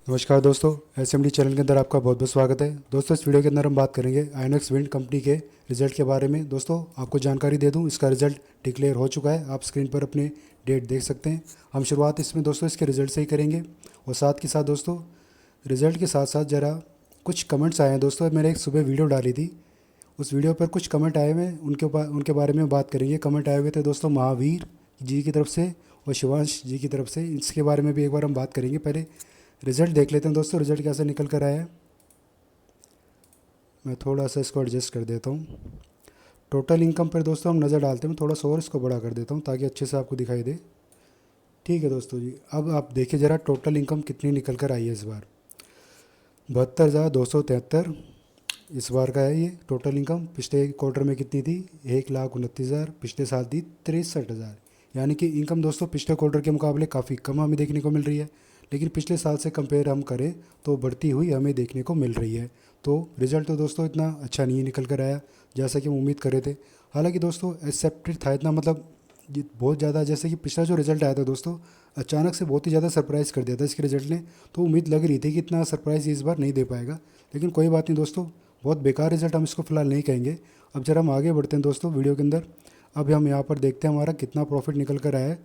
नमस्कार दोस्तों, SMD channel के अंदर आपका बहुत बहुत स्वागत है। दोस्तों, इस वीडियो के अंदर हम बात करेंगे आइनॉक्स विंड कंपनी के रिजल्ट के बारे में। दोस्तों, आपको जानकारी दे दूं, इसका रिजल्ट डिक्लेयर हो चुका है। आप स्क्रीन पर अपने डेट देख सकते हैं। हम शुरुआत इसमें दोस्तों इसके रिजल्ट से ही करेंगे और साथ के साथ दोस्तों रिजल्ट के साथ साथ ज़रा कुछ कमेंट्स आए हैं। दोस्तों, मैंने एक सुबह वीडियो डाली थी, उस वीडियो पर कुछ कमेंट आए हुए हैं, उनके बारे में बात करेंगे। कमेंट आए हुए थे दोस्तों महावीर जी की तरफ से और शिवांश जी की तरफ से। इसके बारे में भी एक बार हम बात करेंगे। पहले रिज़ल्ट देख लेते हैं दोस्तों, रिज़ल्ट कैसे निकल कर आया है। मैं थोड़ा सा इसको एडजस्ट कर देता हूँ। टोटल इनकम पर दोस्तों हम नज़र डालते हैं। थोड़ा सा और इसको बड़ा कर देता हूँ ताकि अच्छे से आपको दिखाई दे। ठीक है दोस्तों जी, अब आप देखिए ज़रा टोटल इनकम कितनी निकल कर आई है इस बार। 72,273 इस बार का है ये टोटल इनकम। पिछले क्वार्टर में कितनी थी? 1,29,000। पिछले साल थी 63,000। यानी कि इनकम दोस्तों पिछले क्वार्टर के मुकाबले काफ़ी कम हमें देखने को मिल रही है, लेकिन पिछले साल से कंपेयर हम करें तो बढ़ती हुई हमें देखने को मिल रही है। तो रिज़ल्ट तो दोस्तों इतना अच्छा नहीं निकल कर आया जैसा कि हम उम्मीद कर रहे थे। हालांकि दोस्तों एक्सेप्टेड था इतना, मतलब बहुत ज़्यादा, जैसे कि पिछला जो रिज़ल्ट आया था दोस्तों अचानक से बहुत ही ज़्यादा सरप्राइज़ कर दिया था इसके रिज़ल्ट ने। तो उम्मीद लग रही थी कि इतना सरप्राइज़ इस बार नहीं दे पाएगा, लेकिन कोई बात नहीं दोस्तों, बहुत बेकार रिज़ल्ट हम इसको फ़िलहाल नहीं कहेंगे। अब जरा हम आगे बढ़ते हैं दोस्तों वीडियो के अंदर। अब हम यहाँ पर देखते हैं हमारा कितना प्रॉफिट निकल कर आया है।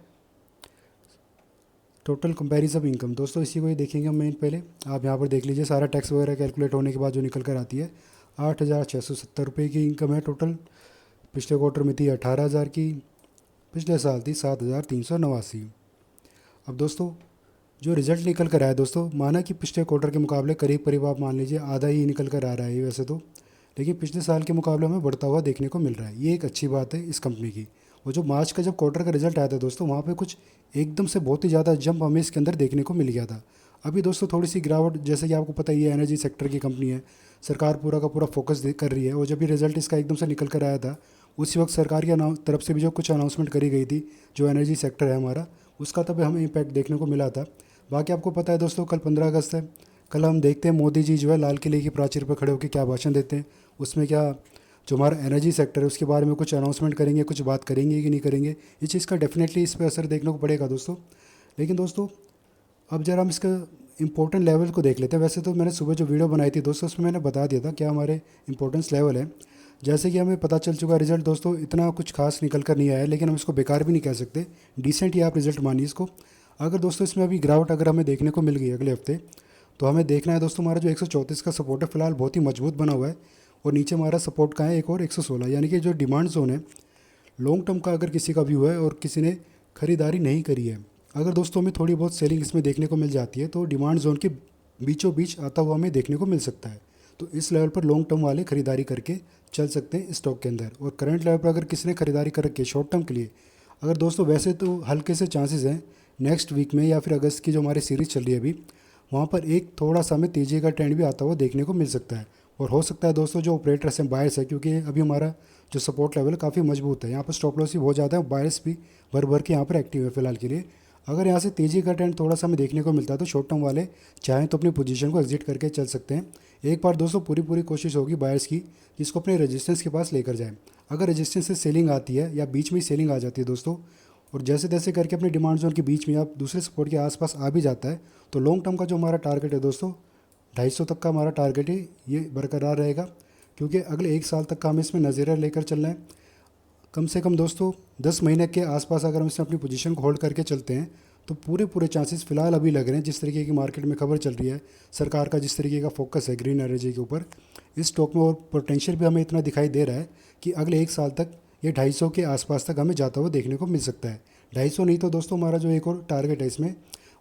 टोटल कंपैरिजन इनकम दोस्तों इसी को ही देखेंगे हम मेन। पहले आप यहाँ पर देख लीजिए, सारा टैक्स वगैरह कैलकुलेट होने के बाद जो निकल कर आती है 8,670 रुपये की इनकम है टोटल। पिछले क्वार्टर में थी 18,000 की, पिछले साल थी 7,389। अब दोस्तों जो रिज़ल्ट निकल कर आया दोस्तों, माना कि पिछले क्वार्टर के मुकाबले करीब करीब आप मान लीजिए आधा ही निकल कर आ रहा है वैसे तो, लेकिन पिछले साल के मुकाबले हमें बढ़ता हुआ देखने को मिल रहा है। ये एक अच्छी बात है इस कंपनी की। और जो मार्च का जब क्वार्टर का रिजल्ट आया था दोस्तों, वहाँ पे कुछ एकदम से बहुत ही ज़्यादा जंप हमें इसके अंदर देखने को मिल गया था। अभी दोस्तों थोड़ी सी गिरावट, जैसे कि आपको पता ही है एनर्जी सेक्टर की कंपनी है, सरकार पूरा का पूरा फोकस कर रही है। और जब भी रिजल्ट इसका एकदम से निकल कर आया था, उसी वक्त सरकार की तरफ से भी जो कुछ अनाउंसमेंट करी गई थी, जो एनर्जी सेक्टर है हमारा, उसका तब हमें इम्पैक्ट देखने को मिला था। बाकी आपको पता है दोस्तों कल 15 अगस्त है। कल हम देखते हैं मोदी जी जो है लाल किले की प्राचीर पर खड़े होकर क्या भाषण देते हैं। उसमें क्या जो हमारा एनर्जी सेक्टर है उसके बारे में कुछ अनाउंसमेंट करेंगे, कुछ बात करेंगे कि नहीं करेंगे, इस चीज़ का डेफिनेटली इस पर असर देखने को पड़ेगा दोस्तों। लेकिन दोस्तों अब जरा हम इसका इंपॉर्टेंट लेवल को देख लेते हैं। वैसे तो मैंने सुबह जो वीडियो बनाई थी दोस्तों उसमें मैंने बता दिया था क्या हमारे इंपॉर्टेंस लेवल है। जैसे कि हमें पता चल चुका रिजल्ट दोस्तों इतना कुछ खास निकल कर नहीं आया है, लेकिन हम इसको बेकार भी नहीं कह सकते, डिसेंट ही आप रिजल्ट मानिए इसको। अगर दोस्तों इसमें अभी गिरावट अगर हमें देखने को मिल गई अगले हफ्ते, तो हमें देखना है दोस्तों हमारा जो 134 का सपोर्ट है फिलहाल बहुत ही मजबूत बना हुआ है। और नीचे हमारा सपोर्ट का है एक और 116, यानी कि जो डिमांड जोन है लॉन्ग टर्म का अगर किसी का व्यू है और किसी ने ख़रीदारी नहीं करी है, अगर दोस्तों हमें थोड़ी बहुत सेलिंग इसमें देखने को मिल जाती है तो डिमांड जोन के बीचों बीच आता हुआ हमें देखने को मिल सकता है। तो इस लेवल पर लॉन्ग टर्म वाले ख़रीदारी करके चल सकते हैं स्टॉक के अंदर। और करंट लेवल पर अगर किसी ने ख़रीदारी कर रखी है शॉर्ट टर्म के लिए, अगर दोस्तों वैसे तो हल्के से चांसेस हैं नेक्स्ट वीक में या फिर अगस्त की जो हमारी सीरीज़ चल रही है अभी, वहाँ पर एक थोड़ा सा हमें तेज़ी का ट्रेंड भी आता हुआ देखने को मिल सकता है। और हो सकता है दोस्तों जो ऑपरेटर्स हैं बायर्स है, क्योंकि अभी हमारा जो सपोर्ट लेवल है काफ़ी मजबूत है, यहाँ पर स्टॉप लॉस भी बहुत ज़्यादा है, बायर्स भी भर भर के यहाँ पर एक्टिव है फिलहाल के लिए। अगर यहाँ से तेज़ी का ट्रेंड थोड़ा सा हमें देखने को मिलता है तो शॉर्ट टर्म वाले चाहें तो अपनी पोजीशन को एग्जिट करके चल सकते हैं। एक बार दोस्तों पूरी पूरी कोशिश होगी बायर्स की जिसको अपने रेजिस्टेंस के पास लेकर जाए। अगर रेजिस्टेंस से सेलिंग आती है या बीच में ही सेलिंग आ जाती है दोस्तों, और जैसे तैसे करके अपने डिमांड जोन के बीच में या दूसरे सपोर्ट के आसपास आ भी जाता है, तो लॉन्ग टर्म का जो हमारा टारगेट है दोस्तों 250 तक का हमारा टारगेट है, ये बरकरार रहेगा। क्योंकि अगले एक साल तक का हमें इसमें नज़रिया लेकर चलना है। कम से कम दोस्तों 10 महीने के आसपास अगर हम इसमें अपनी पोजीशन को होल्ड करके चलते हैं तो पूरे पूरे चांसेस फिलहाल अभी लग रहे हैं, जिस तरीके की मार्केट में खबर चल रही है, सरकार का जिस तरीके का फोकस है ग्रीन एनर्जी के ऊपर, इस स्टॉक में और पोटेंशियल भी हमें इतना दिखाई दे रहा है कि अगले एक साल तक ये 250 के आसपास तक हमें जाता हुआ देखने को मिल सकता है। 250 नहीं तो दोस्तों हमारा जो एक और टारगेट है इसमें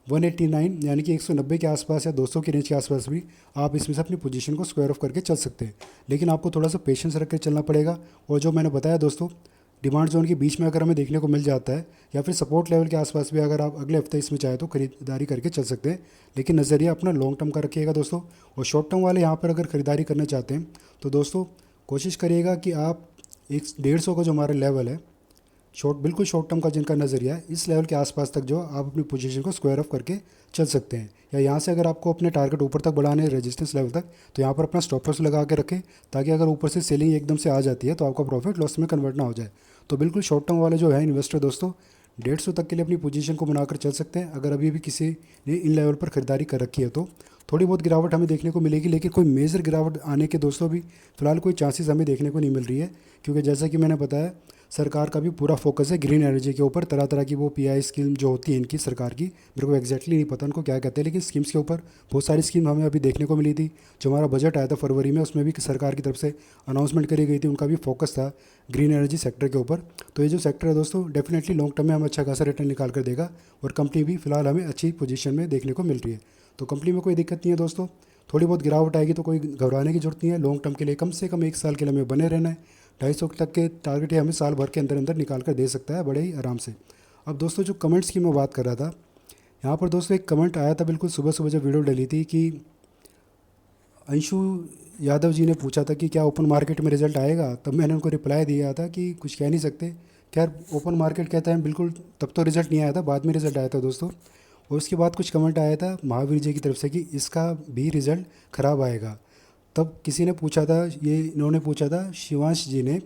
189 यानी कि 190 के आसपास या 200 की रेंज के आसपास भी आप इसमें से अपनी पोजीशन को स्क्वायर ऑफ करके चल सकते हैं। लेकिन आपको थोड़ा सा पेशेंस रख के चलना पड़ेगा। और जो मैंने बताया दोस्तों डिमांड जोन के बीच में अगर हमें देखने को मिल जाता है या फिर सपोर्ट लेवल के आसपास भी अगर आप अगले हफ्ते इसमें चाहे तो खरीदारी करके चल सकते हैं। लेकिन नज़रिया अपना लॉन्ग टर्म का रखिएगा दोस्तों। और शॉर्ट टर्म वाले यहाँ पर अगर ख़रीदारी करना चाहते हैं तो दोस्तों कोशिश करिएगा कि आप 150 का जो हमारा लेवल है बिल्कुल शॉर्ट टर्म का जिनका नज़रिया है, इस लेवल के आसपास तक जो आप अपनी पोजीशन को स्क्वायर ऑफ करके चल सकते हैं। या यहाँ से अगर आपको अपने टारगेट ऊपर तक बढ़ाने हैं रेजिस्टेंस लेवल तक, तो यहाँ पर अपना स्टॉप लॉस लगा के रखें ताकि अगर ऊपर से सेलिंग एकदम से आ जाती है तो आपका प्रॉफिट लॉस में कन्वर्ट ना हो जाए। तो बिल्कुल शॉर्ट टर्म वाले जो है इन्वेस्टर दोस्तों 150 तक के लिए अपनी पोजीशन को बनाकर चल सकते हैं अगर अभी भी किसी ने इन लेवल पर ख़रीदारी कर रखी है तो। थोड़ी बहुत गिरावट हमें देखने को मिलेगी, लेकिन कोई मेजर गिरावट आने के दोस्तों भी फ़िलहाल कोई चांसेस हमें देखने को नहीं मिल रही है, क्योंकि जैसा कि मैंने बताया सरकार का भी पूरा फोकस है ग्रीन एनर्जी के ऊपर। तरह तरह की वो पीआई स्कीम जो होती है इनकी सरकार की, मेरे को एग्जैक्टली नहीं पता उनको क्या कहते हैं, लेकिन स्कीम्स के ऊपर बहुत सारी स्कीम हमें अभी देखने को मिली थी। जो हमारा बजट आया था फरवरी में, उसमें भी सरकार की तरफ से अनाउंसमेंट करी गई थी, उनका भी फोकस था ग्रीन एनर्जी सेक्टर के ऊपर। तो ये जो सेक्टर है दोस्तों डेफिनेटली लॉन्ग टर्म में हमें अच्छा खासा रिटर्न निकाल कर देगा, और कंपनी भी फिलहाल हमें अच्छी पोजीशन में देखने को मिल रही है। तो कंपनी में कोई दिक्कत नहीं है दोस्तों। थोड़ी बहुत गिरावट आएगी तो कोई घबराने की जरूरत नहीं है। लॉन्ग टर्म के लिए कम से कम 1 साल के लिए हमें बने रहना है। 250 तक के टारगेट ये हमें साल भर के अंदर अंदर निकाल कर दे सकता है बड़े ही आराम से। अब दोस्तों जो कमेंट्स की मैं बात कर रहा था, यहाँ पर दोस्तों एक कमेंट आया था बिल्कुल सुबह सुबह जब वीडियो डली थी, कि अंशु यादव जी ने पूछा था कि क्या ओपन मार्केट में रिज़ल्ट आएगा। तब मैंने उनको रिप्लाई दिया था कि कुछ कह नहीं सकते। खैर ओपन मार्केट कहता है बिल्कुल, तब तो रिज़ल्ट नहीं आया था, बाद में रिज़ल्ट आया था दोस्तों। और उसके बाद कुछ कमेंट आया था महावीर जी की तरफ से कि इसका भी रिज़ल्ट ख़राब आएगा। तब किसी ने पूछा था, ये इन्होंने पूछा था शिवांश जी ने,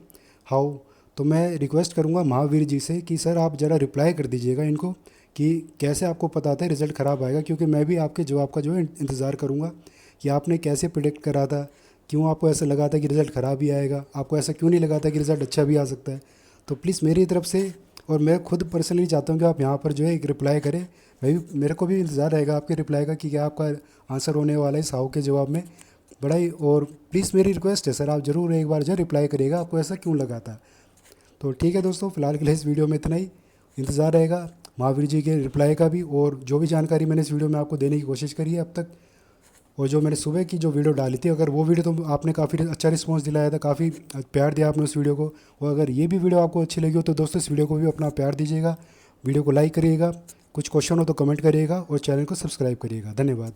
हाउ। तो मैं रिक्वेस्ट करूँगा महावीर जी से कि सर आप ज़रा रिप्लाई कर दीजिएगा इनको कि कैसे आपको पता था रिज़ल्ट ख़राब आएगा, क्योंकि मैं भी आपके जवाब का जो है इंतज़ार करूँगा कि आपने कैसे प्रिडिक्ट करा था, क्यों आपको ऐसा लगा था कि रिज़ल्ट ख़राब ही आएगा, आपको ऐसा क्यों नहीं लगा था कि रिज़ल्ट अच्छा भी आ सकता है। तो प्लीज़ मेरी तरफ से, और मैं खुद पर्सनली चाहता हूँ कि आप यहाँ पर जो है एक रिप्लाई करें। मैं भी, मेरे को भी इंतज़ार रहेगा आपके रिप्लाई का कि क्या आपका आंसर होने वाला है साहू के जवाब में। बड़ा ही, और प्लीज़ मेरी रिक्वेस्ट है सर आप ज़रूर एक बार जो रिप्लाई करिएगा आपको ऐसा क्यों लगा था। तो ठीक है दोस्तों, फिलहाल के लिए इस वीडियो में इतना ही। इंतज़ार रहेगा महावीर जी के रिप्लाई का भी, और जो भी जानकारी मैंने इस वीडियो में आपको देने की कोशिश करी है अब तक, और जो मैंने सुबह की जो वीडियो डाली थी, अगर वो वीडियो तो आपने काफ़ी अच्छा रिस्पांस दिलाया था, काफ़ी प्यार दिया आपने उस वीडियो को। और अगर ये भी वीडियो आपको अच्छी लगी हो तो दोस्तों इस वीडियो को भी अपना प्यार दीजिएगा, वीडियो को लाइक करिएगा, कुछ क्वेश्चन हो तो कमेंट करिएगा, और चैनल को सब्सक्राइब करिएगा। धन्यवाद।